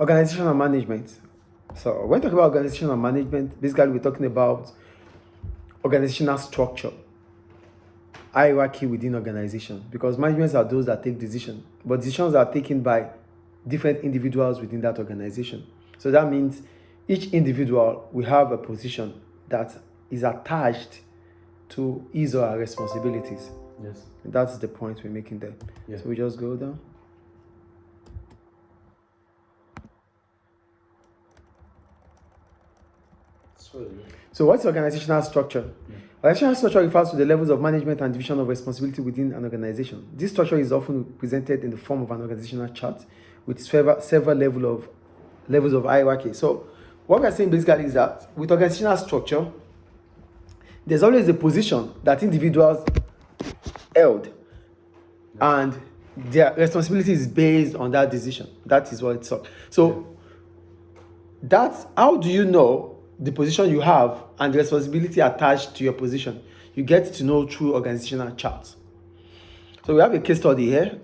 Organization and management. So when talking about organization and management, basically we're talking about organizational structure, hierarchy within organization, because managements are those that take decisions, but decisions are taken by different individuals within that organization. So that means each individual will have a position that is attached to his or her responsibilities. Yes. That's the point we're making there. Yeah. So we just go down. So what's organizational structure? Organizational structure refers to the levels of management and division of responsibility within an organization. This structure is often presented in the form of an organizational chart with several levels of hierarchy. So what we're saying basically is that with organizational structure, there's always a position that individuals held, and their responsibility is based on that decision. That is what it's up. So that's how do you know the position you have and the responsibility attached to your position? You get to know through organizational charts. So we have a case study here.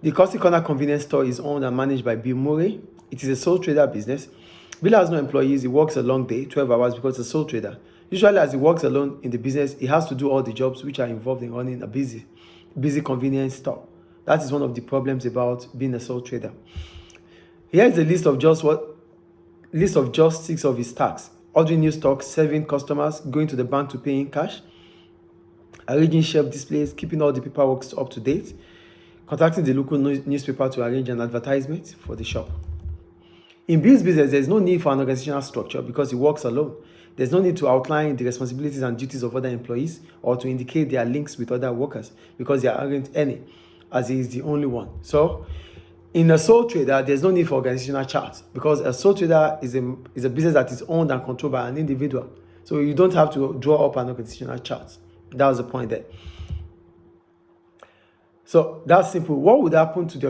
The Costi Corner convenience store is owned and managed by Bill Murray. It is a sole trader business. Bill has no employees. He works a long day, 12 hours, because he's a sole trader. Usually, as he works alone in the business, he has to do all the jobs which are involved in running a busy convenience store. That is one of the problems about being a sole trader. Here is a list of just 6 of his tasks: ordering new stock, serving customers, going to the bank to pay in cash, arranging shelf displays, keeping all the paperwork up to date, contacting the local newspaper to arrange an advertisement for the shop. In Bill's business, there is no need for an organizational structure because he works alone. There's no need to outline the responsibilities and duties of other employees or to indicate their links with other workers because there aren't any, as he is the only one. So, in a sole trader, there's no need for organizational charts because a sole trader is a business that is owned and controlled by an individual. So you don't have to draw up an organizational chart. That was the point there. So that's simple. What would happen to the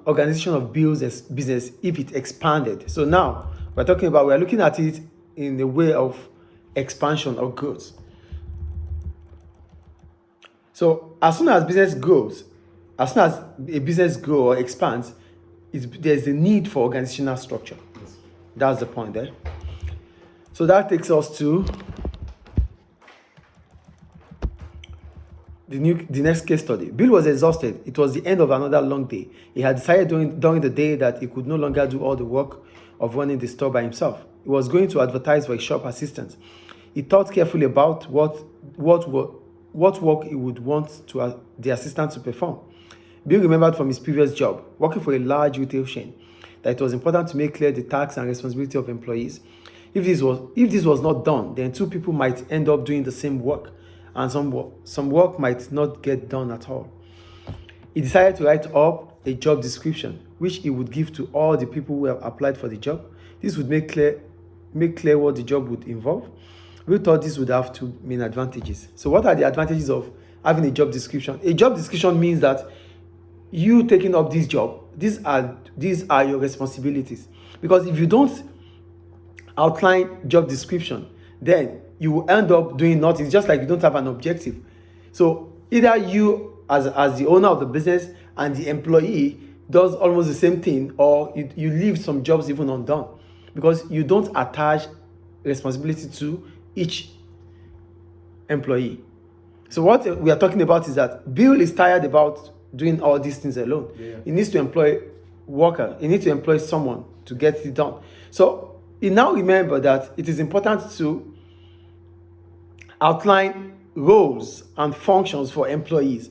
organization of Bill's business if it expanded? So now we're looking at it in the way of expansion or growth. So as soon as business grows, as soon as a business grows or expands, there's a need for organizational structure. Yes. That's the point there. So that takes us to the next case study. Bill was exhausted. It was the end of another long day. He had decided during the day that he could no longer do all the work of running the store by himself. He was going to advertise for a shop assistant. He thought carefully about what work he would want the assistant to perform. Bill remembered from his previous job, working for a large retail chain, that it was important to make clear the tasks and responsibility of employees. If this was not done, then 2 people might end up doing the same work, and some work might not get done at all. He decided to write up a job description, which he would give to all the people who have applied for the job. This would make clear what the job would involve. We thought this would have 2 main advantages. So what are the advantages of having a job description? A job description means that you taking up this job, these are your responsibilities. Because if you don't outline job description, then you will end up doing nothing. It's just like you don't have an objective. So either you as the owner of the business and the employee does almost the same thing, or you leave some jobs even undone because you don't attach responsibility to each employee. So what we are talking about is that Bill is tired about doing all these things alone. Yeah. He needs to employ worker. He needs to employ someone to get it done. So he now remember that it is important to outline roles and functions for employees.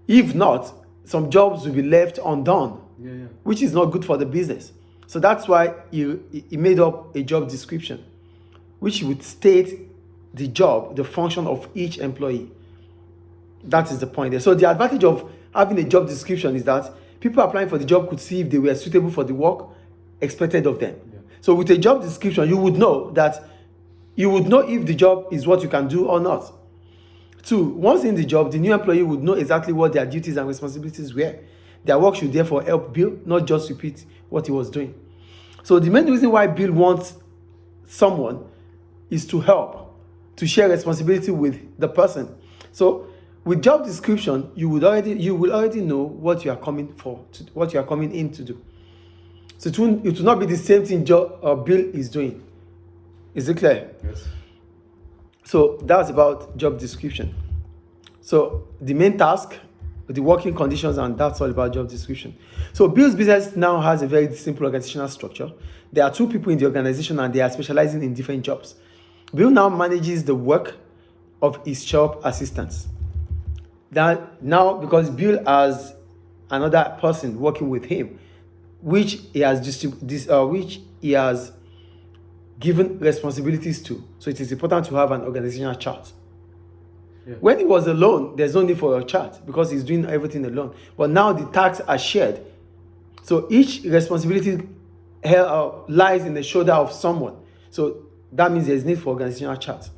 If not, some jobs will be left undone, which is not good for the business. So that's why he made up a job description, which would state the job, the function of each employee. That is the point there. So the advantage of having a job description is that people applying for the job could see if they were suitable for the work expected of them. Yeah. So with a job description, you would know if the job is what you can do or not. 2, once in the job, the new employee would know exactly what their duties and responsibilities were. Their work should therefore help Bill, not just repeat what he was doing. So the main reason why Bill wants someone is to help, to share responsibility with the person. So with job description, you will already know what you are coming in to do. So it will not be the same thing Bill is doing. Is it clear? Yes. So that's about job description. So the main task, the working conditions, and that's all about job description. So Bill's business now has a very simple organizational structure. There are 2 people in the organization and they are specializing in different jobs. Bill now manages the work of his shop assistants. Now, because Bill has another person working with him, which he has given responsibilities to. So it is important to have an organizational chart. Yeah. When he was alone, there's no need for a chart because he's doing everything alone. But now the tasks are shared. So each responsibility lies in the shoulder of someone. So that means there's need for organizational chart.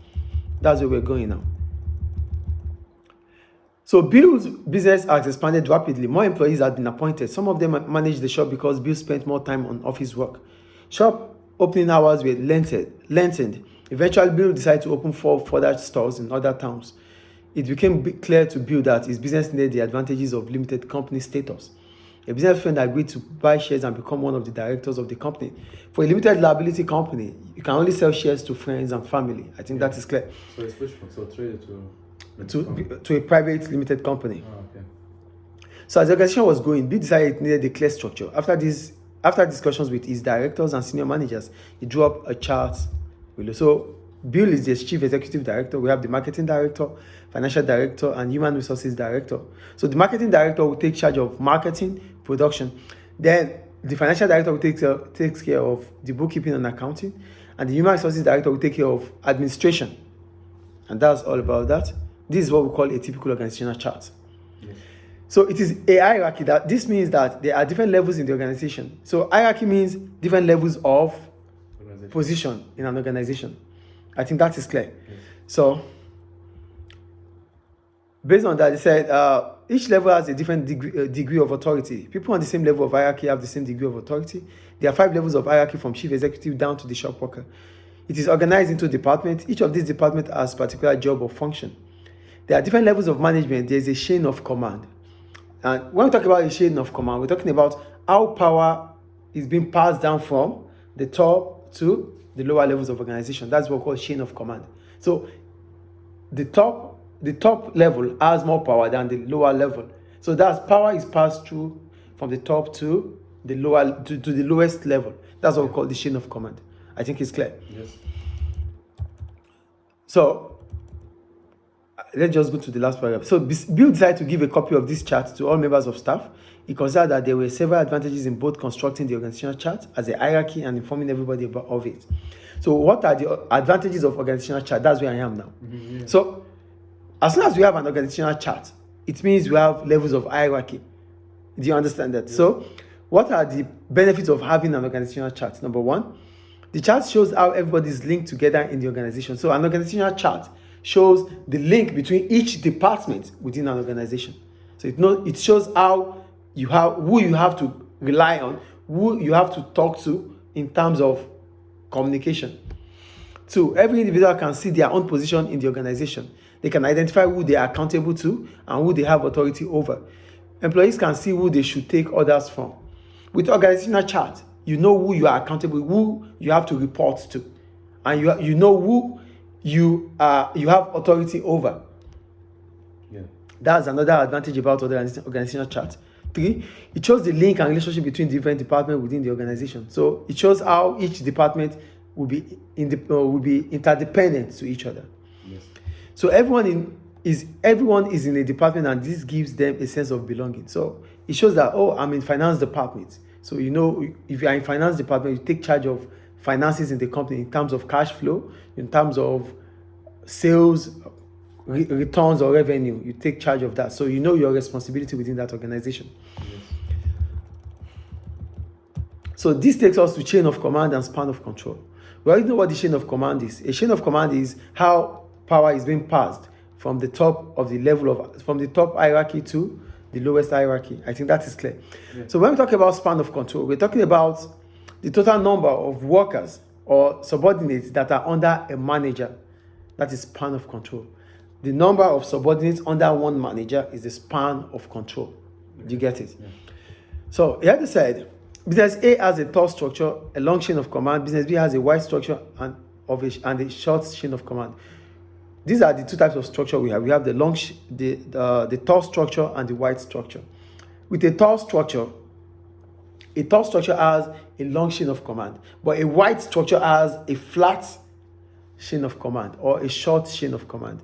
That's where we're going now. So Bill's business has expanded rapidly. More employees have been appointed. Some of them manage the shop because Bill spent more time on office work. Shop opening hours were lengthened. Eventually, Bill decided to open 4 further stores in other towns. It became clear to Bill that his business needed the advantages of limited company status. A business friend agreed to buy shares and become one of the directors of the company. For a limited liability company, you can only sell shares to friends and family. I think that is clear. So it's switched from traded to a private limited company. Oh, okay. So as the organization was growing, Bill decided it needed a clear structure. After discussions with his directors and senior managers, he drew up a chart. So Bill is the chief executive director. We have the marketing director, financial director, and human resources director. So the marketing director will take charge of marketing, production. Then the financial director will takes care of the bookkeeping and accounting, and the human resources director will take care of administration. And that's all about that. This is what we call a typical organizational chart. Yes. So it is a hierarchy. This means that there are different levels in the organization. So hierarchy means different levels of position in an organization. I think that is clear. Yes. So based on that, they said each level has a different degree of authority. People on the same level of hierarchy have the same degree of authority. There are 5 levels of hierarchy from chief executive down to the shop worker. It is organized into departments. Each of these departments has a particular job or function. There are different levels of management. There is a chain of command. And when we talk about a chain of command, we're talking about how power is being passed down from the top to the lower levels of organization. That's what we call chain of command. So the top level has more power than the lower level. So that's power is passed through from the top to the lower to the lowest level. That's what we call the chain of command. I think it's clear. Yes. So let's just go to the last paragraph. So Bill decided to give a copy of this chart to all members of staff. He considered that there were several advantages in both constructing the organizational chart as a hierarchy and informing everybody of it. So what are the advantages of organizational chart? That's where I am now. Mm-hmm, yeah. So as soon as we have an organizational chart, it means we have levels of hierarchy. Do you understand that? Yeah. So what are the benefits of having an organizational chart? Number 1, the chart shows how everybody is linked together in the organization. So an organizational chart shows the link between each department within an organization. So it shows who you have to rely on, who you have to talk to in terms of communication. 2, every individual can see their own position in the organization. They can identify who they are accountable to and who they have authority over. Employees can see who they should take orders from. With organizational chart, you know who you are accountable, who you have to report to, and you know who you have authority over. Yeah. That's another advantage about organizational chart. 3, it shows the link and relationship between different departments within the organization. So it shows how each department will be interdependent to each other. Yes. So everyone is in a department, and this gives them a sense of belonging. So it shows that, I'm in finance department. So if you are in finance department, you take charge of finances in the company in terms of cash flow, in terms of sales, returns or revenue. You take charge of that. So you know your responsibility within that organization. Yes. So this takes us to chain of command and span of control. We already know what the chain of command is. A chain of command is how power is being passed from the top hierarchy to the lowest hierarchy. I think that is clear. Yeah. So when we talk about span of control, we're talking about the total number of workers or subordinates that are under a manager. That is span of control. The number of subordinates under one manager is the span of control. Do you get it? Yeah. So, like I said, Business A has a tall structure, a long chain of command. Business B has a wide structure and a short chain of command. These are the two types of structure we have. We have the the tall structure and the wide structure. With a tall structure has a long chain of command, but a wide structure has a flat chain of command or a short chain of command.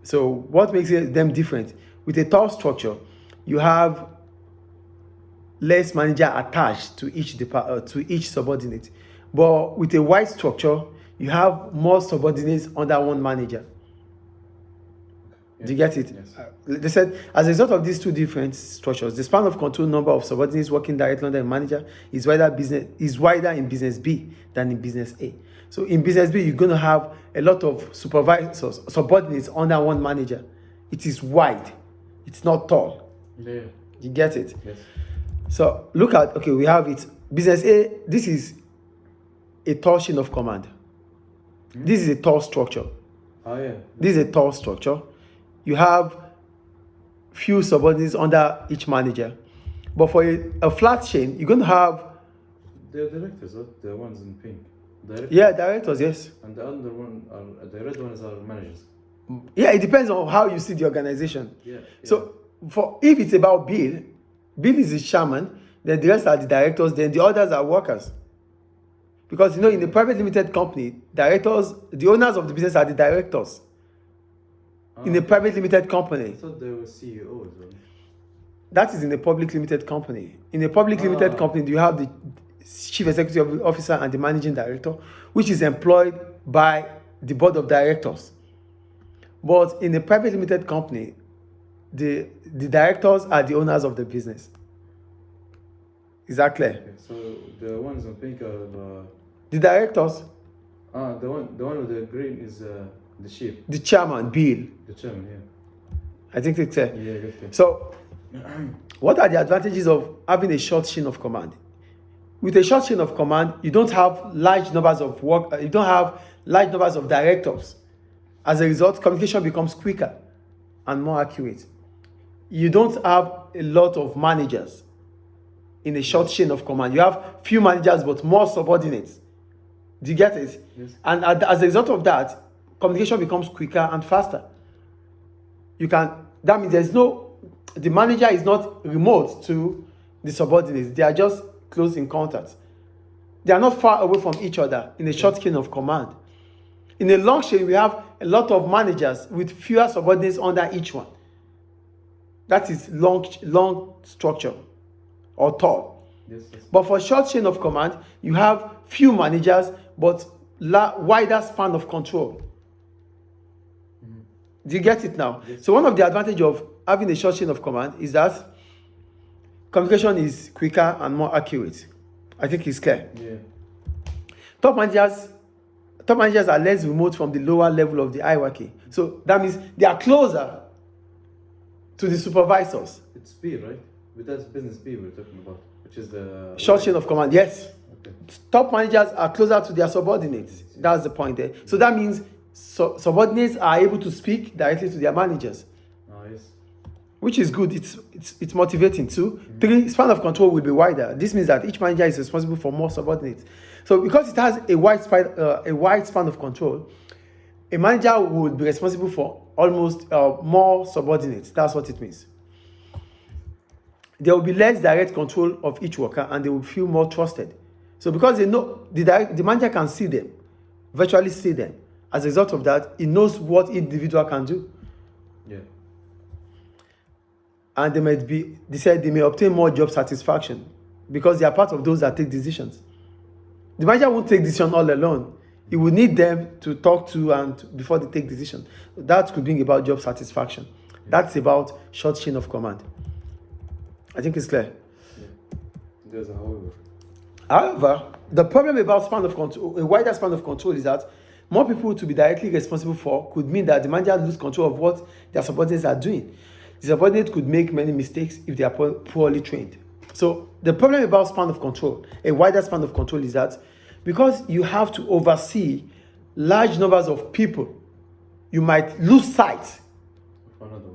So what makes them different? With a tall structure, you have less manager attached to each subordinate, but with a wide structure, you have more subordinates under one manager. Do you get it? Yes. They said, as a result of these two different structures, the span of control number of subordinates working directly under a manager is wider in business B than in business A. So in business B, you're going to have a lot of subordinates under one manager. It is wide. It's not tall. Yeah. You get it? Yes. So look at, okay, we have it. Business A, this is a tall chain of command. This is a tall structure. Oh, yeah. This is a tall structure. You have few subordinates under each manager. But for a flat chain, you're going to have... The directors, the ones in pink. Directors, yes. And the other one, the red ones are managers. Yeah, it depends on how you see the organization. Yeah. So if it's about Bill is the chairman, then the rest are the directors, then the others are workers. Because, in a private limited company, the owners of the business are the directors. In a private limited company. I thought they were CEOs. That is in a public limited company. In a public limited company, you have the chief executive officer and the managing director, which is employed by the board of directors. But in a private limited company, the directors are the owners of the business. Is that clear? Okay, so the ones in pink are the directors. the one with the green is the chief. The chairman, Bill. The chairman, yeah. I think it's clear. Yeah, good. So, what are the advantages of having a short chain of command? With a short chain of command, you don't have large numbers of directors. As a result, communication becomes quicker and more accurate. You don't have a lot of managers in a short chain of command. You have few managers but more subordinates. Do you get it? Yes. And as a result of that, communication becomes quicker and faster. That means the manager is not remote to the subordinates. They are just close in contact. They are not far away from each other in a short chain of command. In a long chain, we have a lot of managers with fewer subordinates under each one. That is long structure or tall. Yes. But for short chain of command, you have few managers but wider span of control. Do you get it now? Yes. So one of the advantages of having a short chain of command is that communication is quicker and more accurate. I think it's clear. Yeah. Top managers are less remote from the lower level of the hierarchy. So that means they are closer to the supervisors. It's B, right? But that's business B we're talking about, which is the Short chain of command, yes. Okay. Top managers are closer to their subordinates. That's the point there. So that means subordinates are able to speak directly to their managers, Yes. which is good. It's motivating too. 3, span of control will be wider. This means that each manager is responsible for more subordinates. So because it has a wide span of control, a manager would be responsible for almost more subordinates. That's what it means. There will be less direct control of each worker and they will feel more trusted. So because they know the manager can see them, virtually see them. As a result of that, he knows what individual can do. Yeah. And they may obtain more job satisfaction because they are part of those that take decisions. The manager won't take decision all alone. He will need them to talk to and before they take decision. That could bring about job satisfaction. That's about short chain of command. I think it's clear. Yeah. There's a however. However, the problem about span of control, a wider span of control, is that more people to be directly responsible for could mean that the manager lose control of what their subordinates are doing. The subordinate could make many mistakes if they are poorly trained. So the problem about span of control, a wider span of control, is that because you have to oversee large numbers of people, you might lose sight